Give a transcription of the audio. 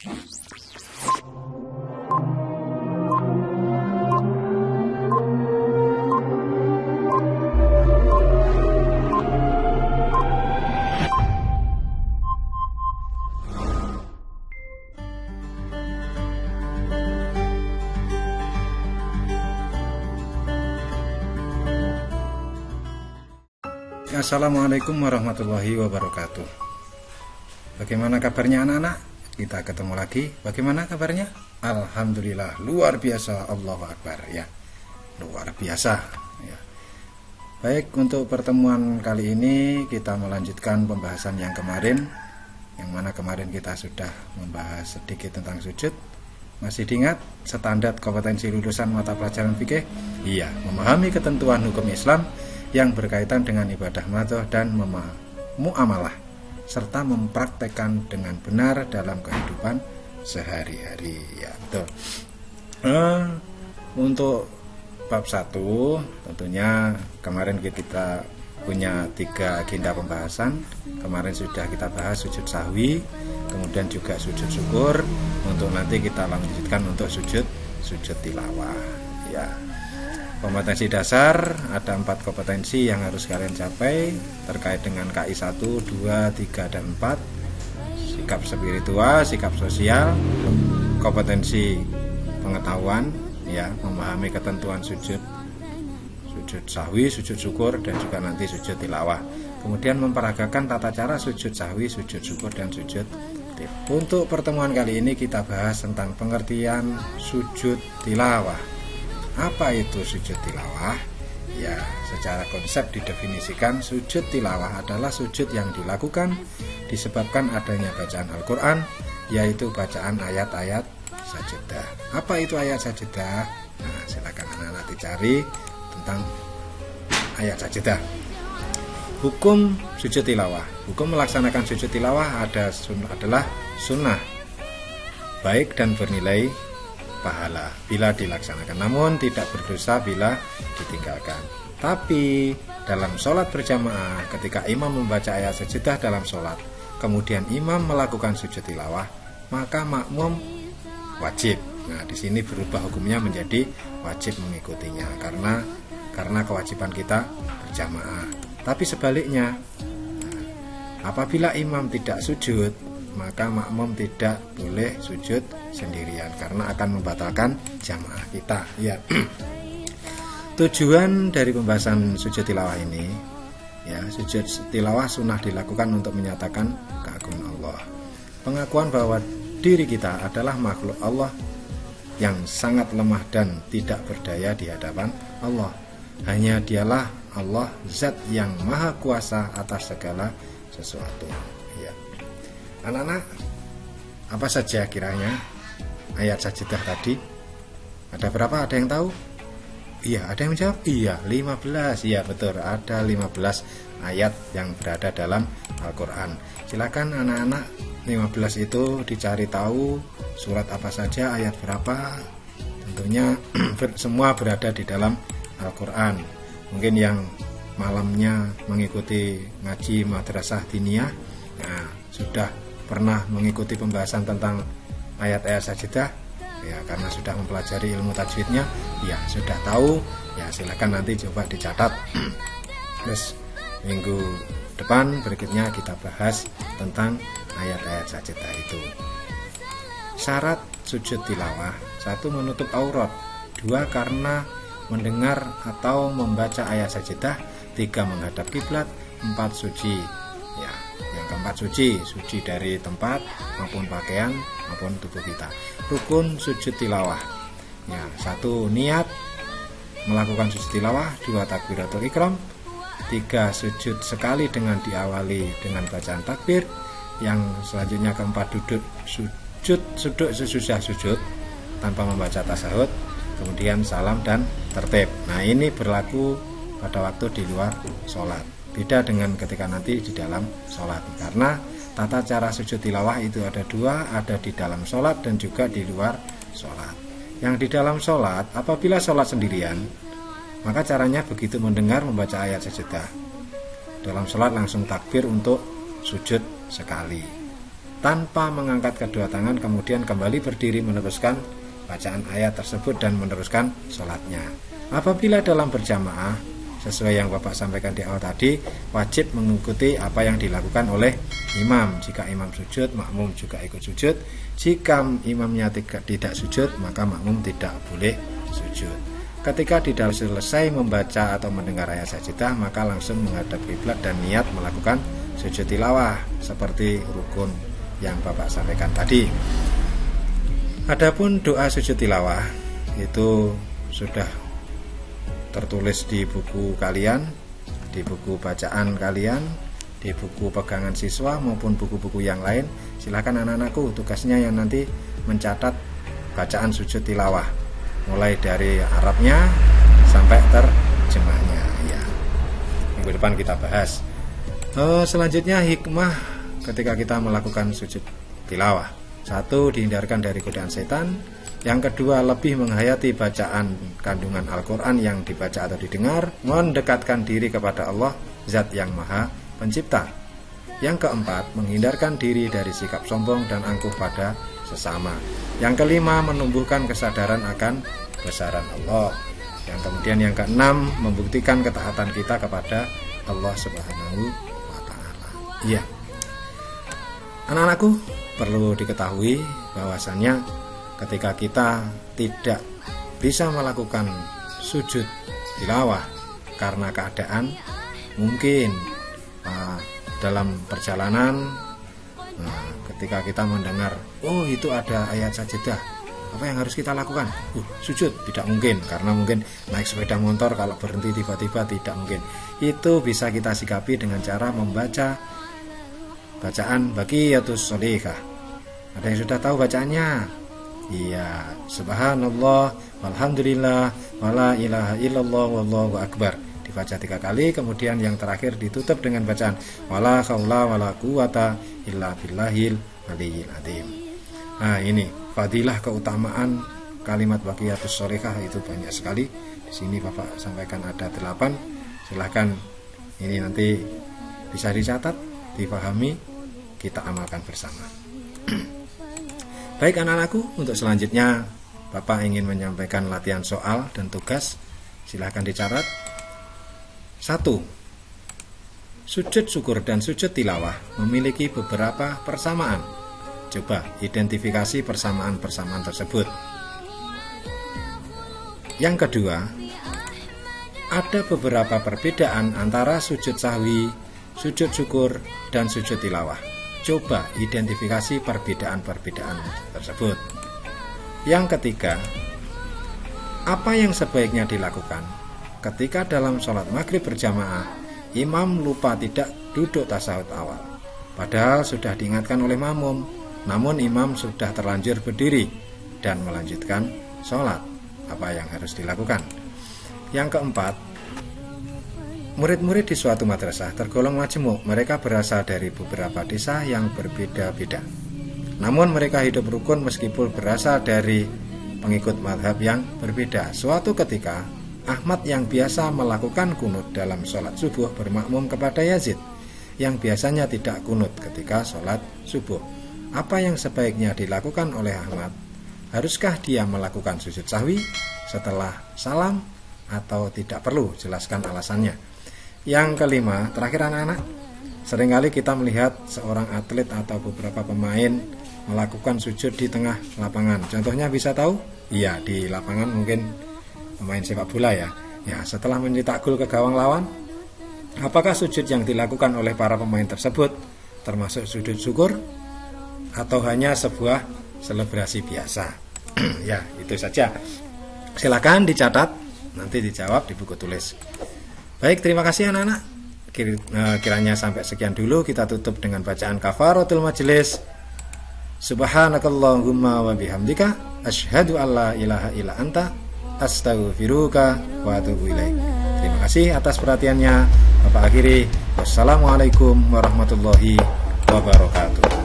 Assalamualaikum warahmatullahi wabarakatuh. Bagaimana kabarnya anak-anak? Kita ketemu lagi. Bagaimana kabarnya? Alhamdulillah, luar biasa. Allahu Akbar ya. Luar biasa ya. Baik, untuk pertemuan kali ini kita melanjutkan pembahasan yang kemarin, yang mana kemarin kita sudah membahas sedikit tentang sujud. Masih diingat standar kompetensi lulusan mata pelajaran fikih? Iya, memahami ketentuan hukum Islam yang berkaitan dengan ibadah madhah dan muamalah, serta mempraktekkan dengan benar dalam kehidupan sehari-hari ya, betul. Untuk bab 1 tentunya kemarin kita punya 3 agenda pembahasan. Kemarin sudah kita bahas sujud sahwi, kemudian juga sujud syukur. Untuk nanti kita lanjutkan untuk sujud tilawah ya. Kompetensi dasar ada 4 kompetensi yang harus kalian capai terkait dengan KI 1, 2, 3, dan 4. Sikap spiritual, sikap sosial, kompetensi pengetahuan ya, memahami ketentuan sujud sahwi, sujud syukur, dan juga nanti sujud tilawah. Kemudian memperagakan tata cara sujud sahwi, sujud syukur, dan sujud tilawah. Untuk pertemuan kali ini kita bahas tentang pengertian sujud tilawah. Apa itu sujud tilawah? Ya, secara konsep didefinisikan sujud tilawah adalah sujud yang dilakukan disebabkan adanya bacaan Al-Quran, yaitu bacaan ayat-ayat sajadah. Apa itu ayat sajadah? Nah, silakan anak-anak dicari tentang ayat sajadah. Hukum sujud tilawah. Hukum melaksanakan sujud tilawah adalah sunnah, baik dan bernilai pahala bila dilaksanakan, namun tidak berdosa bila ditinggalkan. Tapi dalam sholat berjamaah, ketika imam membaca ayat sajadah dalam sholat, kemudian imam melakukan sujud tilawah, maka makmum wajib. Nah, di sini berubah hukumnya menjadi wajib mengikutinya karena kewajiban kita berjamaah. Tapi sebaliknya, apabila imam tidak sujud, maka makmum tidak boleh sujud sendirian karena akan membatalkan jamaah kita ya. Tujuan dari pembahasan sujud tilawah ini ya, sujud tilawah sunnah dilakukan untuk menyatakan keagungan Allah, pengakuan bahwa diri kita adalah makhluk Allah yang sangat lemah dan tidak berdaya di hadapan Allah. Hanya dialah Allah, zat yang maha kuasa atas segala sesuatu ya. Anak-anak, apa saja kiranya ayat sajadah tadi? Ada berapa? Ada yang tahu? Iya, ada yang menjawab? Iya, 15. Iya, betul. Ada 15 ayat yang berada dalam Al-Quran. Silakan anak-anak, 15 itu dicari tahu surat apa saja, ayat berapa. Tentunya semua berada di dalam Al-Quran. Mungkin yang malamnya mengikuti ngaji madrasah diniyah, nah, sudah pernah mengikuti pembahasan tentang ayat-ayat sajadah ya, karena sudah mempelajari ilmu tajwidnya ya, sudah tahu ya. Silakan nanti coba dicatat. Terus minggu depan berikutnya kita bahas tentang ayat-ayat sajadah itu. Syarat sujud tilawah: 1, menutup aurat; 2, karena mendengar atau membaca ayat sajadah; 3, menghadap kiblat; 4, suci ya. Yang keempat, suci dari tempat maupun pakaian maupun tubuh kita. Rukun sujud tilawah ya: 1, niat melakukan sujud tilawah; 2, takbiratul ihram; 3, sujud sekali dengan diawali dengan bacaan takbir; yang selanjutnya keempat, duduk sesudah sujud tanpa membaca tasahud; kemudian salam dan tertib. Nah, ini berlaku pada waktu di luar sholat. Beda dengan ketika nanti di dalam sholat, karena tata cara sujud tilawah itu ada 2, ada di dalam sholat dan juga di luar sholat. Yang di dalam sholat, apabila sholat sendirian, maka caranya begitu mendengar membaca ayat sajadah dalam sholat langsung takbir untuk sujud sekali. tanpa mengangkat kedua tangan, kemudian kembali berdiri meneruskan bacaan ayat tersebut dan meneruskan sholatnya. Apabila dalam berjamaah, sesuai yang Bapak sampaikan di awal tadi, wajib mengikuti apa yang dilakukan oleh imam. Jika imam sujud, makmum juga ikut sujud. Jika imamnya tidak sujud, maka makmum tidak boleh sujud. Ketika tidak selesai membaca atau mendengar ayat sajidah, maka langsung menghadap kiblat dan niat melakukan sujud tilawah seperti rukun yang Bapak sampaikan tadi. Adapun doa sujud tilawah itu sudah tertulis di buku kalian, di buku bacaan kalian, di buku pegangan siswa maupun buku-buku yang lain. Silakan anak-anakku, tugasnya yang nanti mencatat bacaan sujud tilawah mulai dari Arabnya sampai terjemahnya ya. Minggu depan kita bahas. Selanjutnya hikmah ketika kita melakukan sujud tilawah. 1. Dihindarkan dari godaan setan. Yang kedua, lebih menghayati bacaan kandungan Al-Quran yang dibaca atau didengar, mendekatkan diri kepada Allah, Zat yang Maha Pencipta. Yang keempat, menghindarkan diri dari sikap sombong dan angkuh pada sesama. Yang kelima, menumbuhkan kesadaran akan kebesaran Allah. Yang kemudian yang keenam, membuktikan ketaatan kita kepada Allah Subhanahu wa Ta'ala. Iya. Anak-anakku, perlu diketahui bahwasannya ketika kita tidak bisa melakukan sujud tilawah karena keadaan, mungkin dalam perjalanan ketika kita mendengar, oh itu ada ayat sajidah, apa yang harus kita lakukan? Sujud, tidak mungkin, karena mungkin naik sepeda motor kalau berhenti tiba-tiba tidak mungkin. Itu bisa kita sikapi dengan cara membaca bacaan Baqiyatus Sholihah. Ada yang sudah tahu bacaannya? Iya, subhanallah, walhamdulillah, wala ilaha illallah, wallahu akbar. Dibaca 3 kali, kemudian yang terakhir ditutup dengan bacaan wala haula wala quwata illa billahil aliyil azim. Nah, ini fadilah keutamaan kalimat Baqiyatus Sholihah itu banyak sekali. Di sini Bapak sampaikan ada 8. Silahkan ini nanti bisa dicatat, dipahami, kita amalkan bersama. Baik anak-anakku, untuk selanjutnya Bapak ingin menyampaikan latihan soal dan tugas. Silahkan dicatat. 1. Sujud syukur dan sujud tilawah memiliki beberapa persamaan. Coba identifikasi persamaan-persamaan tersebut. Yang kedua, ada beberapa perbedaan antara sujud sahwi, sujud syukur, dan sujud tilawah. Coba identifikasi perbedaan-perbedaan tersebut. Yang ketiga, apa yang sebaiknya dilakukan ketika dalam sholat maghrib berjamaah imam lupa tidak duduk tasyahud awal, padahal sudah diingatkan oleh makmum, namun imam sudah terlanjur berdiri dan melanjutkan sholat. Apa yang harus dilakukan? Yang keempat, murid-murid di suatu madrasah tergolong majmuk. Mereka berasal dari beberapa desa yang berbeda-beda. Namun mereka hidup rukun meskipun berasal dari pengikut mazhab yang berbeda. Suatu ketika, Ahmad yang biasa melakukan kunut dalam sholat subuh bermakmum kepada Yazid yang biasanya tidak kunut ketika sholat subuh. Apa yang sebaiknya dilakukan oleh Ahmad? Haruskah dia melakukan sujud sahwi setelah salam atau tidak perlu? Jelaskan alasannya. Yang kelima, terakhir anak-anak, seringkali kita melihat seorang atlet atau beberapa pemain melakukan sujud di tengah lapangan. Contohnya bisa tahu? Iya, di lapangan mungkin pemain sepak bola ya. Ya, setelah mencetak gol ke gawang lawan, apakah sujud yang dilakukan oleh para pemain tersebut termasuk sujud syukur atau hanya sebuah selebrasi biasa? Ya, itu saja. Silakan dicatat, nanti dijawab di buku tulis. Baik, terima kasih anak-anak. Kiranya sampai sekian dulu. Kita tutup dengan bacaan kafaratul majelis. Subhanakallahumma wa bihamdika asyhadu alla ilaha illa anta astaghfiruka wa atubu ilaik. Terima kasih atas perhatiannya. Bapak akhiri. Wassalamualaikum warahmatullahi wabarakatuh.